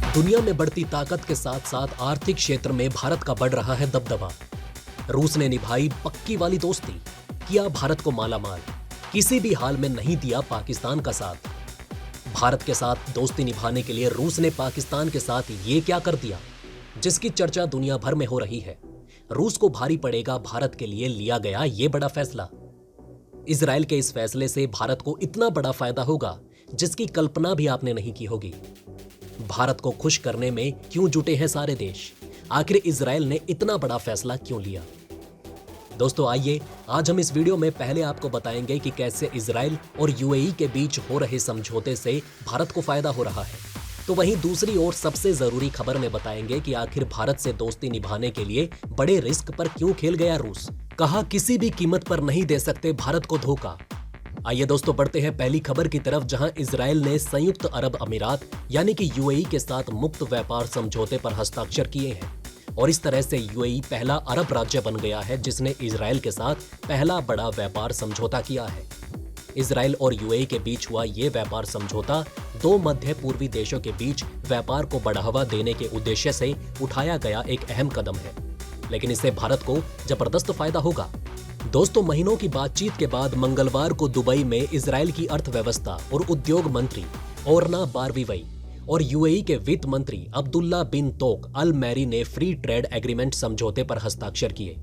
दुनिया में बढ़ती ताकत के साथ साथ आर्थिक क्षेत्र में भारत का बढ़ रहा है दबदबा। रूस ने निभाई पक्की वाली दोस्ती, किया भारत को मालामाल, किसी भी हाल में नहीं दिया पाकिस्तान का साथ। भारत के साथ दोस्ती निभाने के लिए रूस ने पाकिस्तान के साथ ये क्या कर दिया, जिसकी चर्चा दुनिया भर में हो रही है। रूस को भारी पड़ेगा भारत के लिए लिया गया ये बड़ा फैसला। इजराइल के इस फैसले से भारत को इतना बड़ा फायदा होगा जिसकी कल्पना भी आपने नहीं की होगी। भारत को खुश करने में क्यों जुटे हैं सारे देश? आखिर इजराइल ने इतना बड़ा फैसला क्यों लिया? दोस्तों आइए आज हम इस वीडियो में पहले आपको बताएंगे कि कैसे इजराइल और यूएई के बीच हो रहे समझौते से भारत को फायदा हो रहा है। तो वहीं दूसरी ओर सबसे जरूरी खबर में बताएंगे कि आखिर भारत से दोस्ती निभाने के लिए बड़े रिस्क पर क्यों खेल गया रूस। कहा किसी भी कीमत पर नहीं दे सकते भारत को धोखा। आइए दोस्तों बढ़ते हैं पहली खबर की तरफ, जहां इजराइल ने संयुक्त अरब अमीरात यानी कि यूएई के साथ मुक्त व्यापार समझौते पर हस्ताक्षर किए हैं और इस तरह से यूएई पहला अरब राज्य बन गया है जिसने इजराइल के साथ पहला बड़ा व्यापार समझौता किया है। इजराइल और यूएई के बीच हुआ ये व्यापार समझौता दो मध्य पूर्वी देशों के बीच व्यापार को बढ़ावा देने के उद्देश्य से उठाया गया एक अहम कदम है, लेकिन इससे भारत को जबरदस्त फायदा होगा। दोस्तों महीनों की बातचीत के बाद मंगलवार को दुबई में इजराइल की अर्थव्यवस्था और उद्योग मंत्री ओरना बारवीवई और यूएई के वित्त मंत्री अब्दुल्ला बिन तोक अल मैरी ने फ्री ट्रेड एग्रीमेंट समझौते पर हस्ताक्षर किए।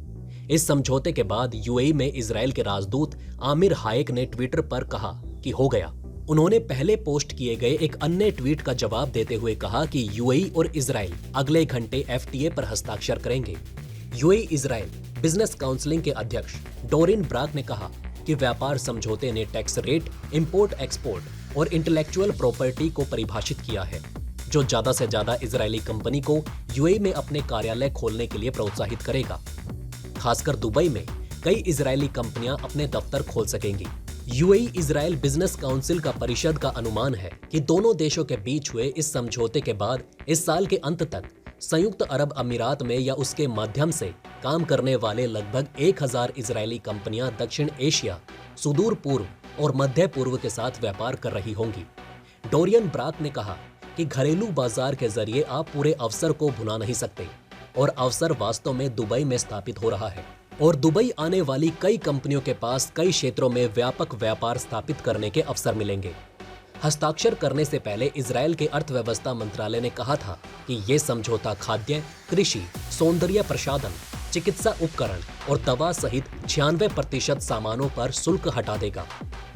इस समझौते के बाद यूएई में इजराइल के राजदूत आमिर हायक ने ट्विटर पर कहा कि हो गया। उन्होंने पहले पोस्ट किए गए एक अन्य ट्वीट का जवाब देते हुए कहा कि यूएई और इजराइल अगले घंटे एफटीए पर हस्ताक्षर करेंगे। यूएई इजराइल बिजनेस काउंसिलिंग के अध्यक्ष डोरिन ब्राक ने कहा कि व्यापार समझौते ने टैक्स रेट, इंपोर्ट एक्सपोर्ट और इंटेलेक्चुअल प्रॉपर्टी को परिभाषित किया है, जो ज्यादा से ज्यादा इजरायली कंपनी को यूएई में अपने कार्यालय खोलने के लिए प्रोत्साहित करेगा। खासकर दुबई में कई इजरायली कंपनियां अपने दफ्तर खोल सकेंगी। यूएई इजराइल बिजनेस काउंसिल का परिषद का अनुमान है कि दोनों देशों के बीच हुए इस समझौते के बाद इस साल के अंत तक संयुक्त अरब अमीरात में या उसके माध्यम से काम करने वाले लगभग 1000 इजरायली कंपनियां दक्षिण एशिया, सुदूर पूर्व और मध्य पूर्व के साथ व्यापार कर रही होंगी। डोरियन ब्राक ने कहा कि घरेलू बाजार के जरिए आप पूरे अवसर को भुना नहीं सकते और अवसर वास्तव में दुबई में स्थापित हो रहा है और दुबई आने वाली कई कंपनियों के पास कई क्षेत्रों में व्यापक व्यापार स्थापित करने के अवसर मिलेंगे। हस्ताक्षर करने से पहले इजराइल के अर्थव्यवस्था मंत्रालय ने कहा था कि ये समझौता खाद्य, कृषि, सौंदर्य प्रसाधन, चिकित्सा उपकरण और दवा सहित 96% सामानों पर शुल्क हटा देगा।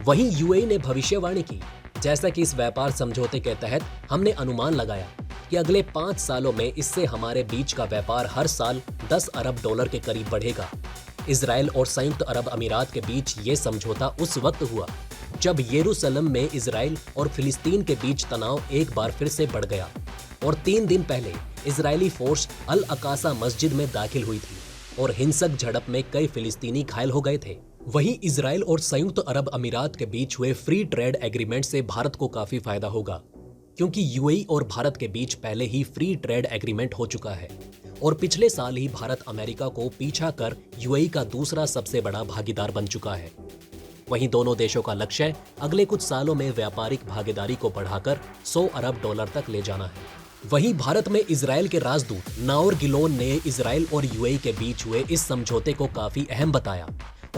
वहीं यूएई ने भविष्यवाणी की, जैसा कि इस व्यापार समझौते के तहत हमने अनुमान लगाया कि अगले 5 सालों में इससे हमारे बीच का व्यापार हर साल 10 अरब डॉलर के करीब बढ़ेगा। इजराइल और संयुक्त अरब अमीरात के बीच ये समझौता उस वक्त हुआ जब यरूशलेम में इजराइल और फिलिस्तीन के बीच तनाव एक बार फिर से बढ़ गया और 3 दिन पहले इजरायली फोर्स अल अकासा मस्जिद में दाखिल हुई थी और हिंसक झड़प में कई फिलिस्तीनी घायल हो गए थे। वहीं इजराइल और संयुक्त अरब अमीरात के बीच हुए फ्री ट्रेड एग्रीमेंट से भारत को काफी फायदा होगा, क्योंकि यूएई और भारत के बीच पहले ही फ्री ट्रेड एग्रीमेंट हो चुका है और पिछले साल ही भारत अमेरिका को पीछा कर यूएई का दूसरा सबसे बड़ा भागीदार बन चुका है। वहीं दोनों देशों का लक्ष्य अगले कुछ सालों में व्यापारिक भागीदारी को बढ़ाकर 100 अरब डॉलर तक ले जाना है। वहीं भारत में इजराइल के राजदूत नाओर गिलोन ने इजराइल और यूएई के बीच हुए इस समझौते को काफी अहम बताया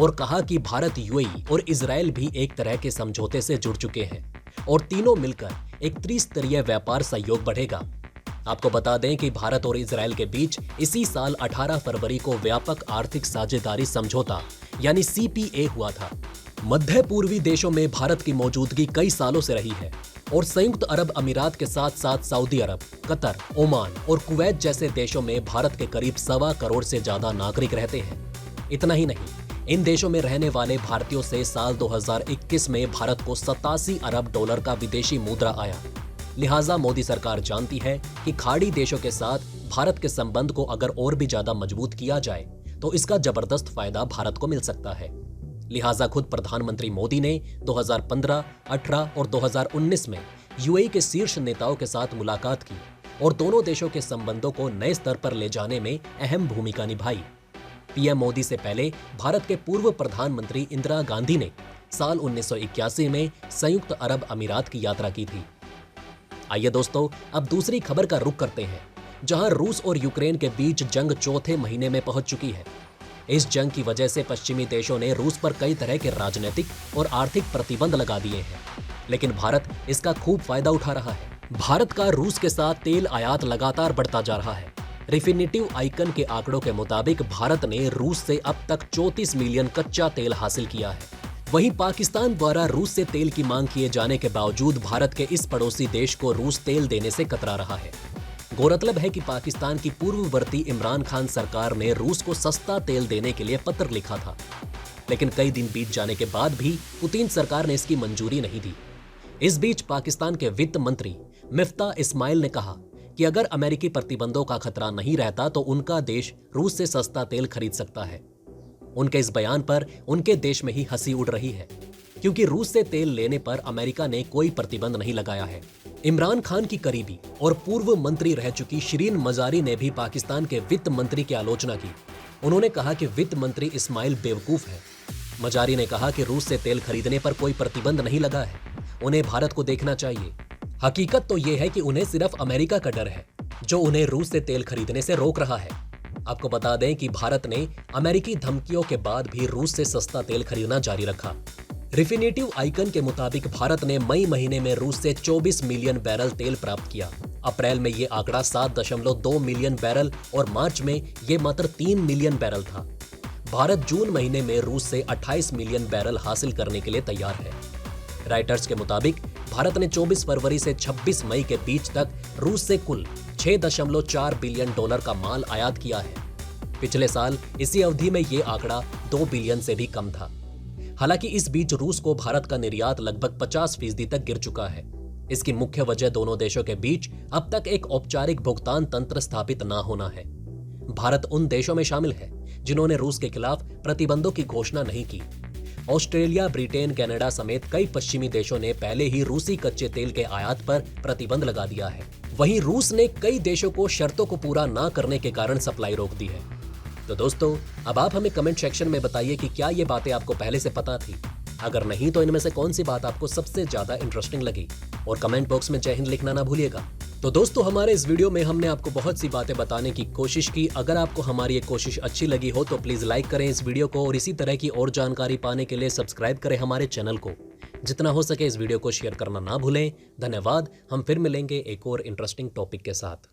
और कहा कि भारत, यूएई और इजराइल भी एक तरह के समझौते से जुड़ चुके हैं और तीनों मिलकर एक त्रिस्तरीय व्यापार सहयोग बढ़ेगा। आपको बता दें कि भारत और इजराइल के बीच इसी साल 18 फरवरी को व्यापक आर्थिक साझेदारी समझौता यानी सीपीए हुआ था। मध्य पूर्वी देशों में भारत की मौजूदगी कई सालों से रही है और संयुक्त अरब अमीरात के साथ साथ सऊदी अरब, कतर, ओमान और कुवैत जैसे देशों में भारत के करीब 1.25 करोड़ से ज्यादा नागरिक रहते हैं। इतना ही नहीं, इन देशों में रहने वाले भारतीयों से साल 2021 में भारत को 87 अरब डॉलर का विदेशी मुद्रा आया। लिहाजा मोदी सरकार जानती है कि खाड़ी देशों के साथ भारत के संबंध को अगर और भी ज्यादा मजबूत किया जाए तो इसका जबरदस्त फायदा भारत को मिल सकता है। लिहाजा खुद प्रधानमंत्री मोदी ने 2015, 18 और 2019 में यूएई के शीर्ष नेताओं के साथ मुलाकात की और दोनों देशों के संबंधों को नए स्तर पर ले जाने में अहम भूमिका निभाई। पीएम मोदी से पहले भारत के पूर्व प्रधानमंत्री इंदिरा गांधी ने साल 1981 में संयुक्त अरब अमीरात की यात्रा की थी। आइए दोस्तों, अब दूसरी खबर का रुख करते हैं, जहां रूस और यूक्रेन के बीच जंग चौथे महीने में पहुंच चुकी है। इस जंग की वजह से पश्चिमी देशों ने रूस पर कई तरह के राजनीतिक और आर्थिक प्रतिबंध लगा दिए हैं, लेकिन भारत इसका खूब फायदा उठा रहा है। भारत का रूस के साथ तेल आयात लगातार बढ़ता जा रहा है। रिफिनिटिव आइकन के आंकड़ों के मुताबिक भारत ने रूस से अब तक 34 मिलियन कच्चा तेल हासिल किया है। वहीं पाकिस्तान द्वारा रूस से तेल की मांग किए जाने के बावजूद भारत के इस पड़ोसी देश को रूस तेल देने से कतरा रहा है। गौरतलब है कि पाकिस्तान की पूर्ववर्ती इमरान खान सरकार ने रूस को सस्ता तेल देने के लिए पत्र लिखा था, लेकिन कई दिन बीत जाने के बाद भी पुतिन सरकार ने इसकी मंजूरी नहीं दी। इस बीच पाकिस्तान के वित्त मंत्री मिफ्ता इस्माइल ने कहा कि अगर अमेरिकी प्रतिबंधों का खतरा नहीं रहता तो उनका देश रूस से सस्ता तेल खरीद सकता है। उनके इस बयान पर उनके देश में ही हंसी उड़ रही है, क्योंकि रूस से तेल लेने पर अमेरिका ने कोई प्रतिबंध नहीं लगाया है। इमरान खान की करीबी और पूर्व मंत्री रह चुकी शिरीन मजारी ने भी पाकिस्तान के वित्त मंत्री की आलोचना की। उन्होंने कहा कि वित्त मंत्री इस्माइल बेवकूफ है। मजारी ने कहा कि रूस से तेल खरीदने पर कोई प्रतिबंध नहीं लगा है, उन्हें भारत को देखना चाहिए। हकीकत तो ये है कि उन्हें सिर्फ अमेरिका का डर है, जो उन्हें रूस से तेल खरीदने से रोक रहा है। आपको बता दें कि भारत ने अमेरिकी धमकियों के बाद भी रूस से सस्ता तेल खरीदना जारी रखा। रिफिनिटिव आइकन के मुताबिक भारत ने मई महीने में रूस से 24 मिलियन बैरल तेल प्राप्त किया। अप्रैल में ये आंकड़ा 7.2 मिलियन बैरल और मार्च में ये मात्र 3 मिलियन बैरल था। भारत जून महीने में रूस से 28 मिलियन बैरल हासिल करने के लिए तैयार है। राइटर्स के मुताबिक भारत ने 24 फरवरी से 26 मई के बीच तक रूस से कुल $6.4 बिलियन का माल आयात किया है। पिछले साल इसी अवधि में ये आंकड़ा 2 बिलियन से भी कम था। हालांकि इस बीच रूस को भारत का निर्यात लगभग 50% तक गिर चुका है। इसकी मुख्य वजह दोनों देशों के बीच अब तक एक औपचारिक भुगतान तंत्र स्थापित न होना है। भारत उन देशों में शामिल है जिन्होंने रूस के खिलाफ प्रतिबंधों की घोषणा नहीं की। ऑस्ट्रेलिया, ब्रिटेन, कनाडा समेत कई पश्चिमी देशों ने पहले ही रूसी कच्चे तेल के आयात पर प्रतिबंध लगा दिया है। वहीं रूस ने कई देशों को शर्तों को पूरा न करने के कारण सप्लाई रोक दी है। तो दोस्तों, अब आप हमें कमेंट सेक्शन में बताइए कि क्या ये बातें आपको पहले से पता थी। अगर नहीं तो इनमें से कौन सी बात आपको सबसे ज्यादा इंटरेस्टिंग लगी, और कमेंट बॉक्स में जय हिंद लिखना ना भूलिएगा। तो दोस्तों, हमारे इस वीडियो में हमने आपको बहुत सी बातें बताने की कोशिश की। अगर आपको हमारी ये कोशिश अच्छी लगी हो तो प्लीज लाइक करें इस वीडियो को, और इसी तरह की और जानकारी पाने के लिए सब्सक्राइब करें हमारे चैनल को। जितना हो सके इस वीडियो को शेयर करना ना भूलें। धन्यवाद। हम फिर मिलेंगे एक और इंटरेस्टिंग टॉपिक के साथ।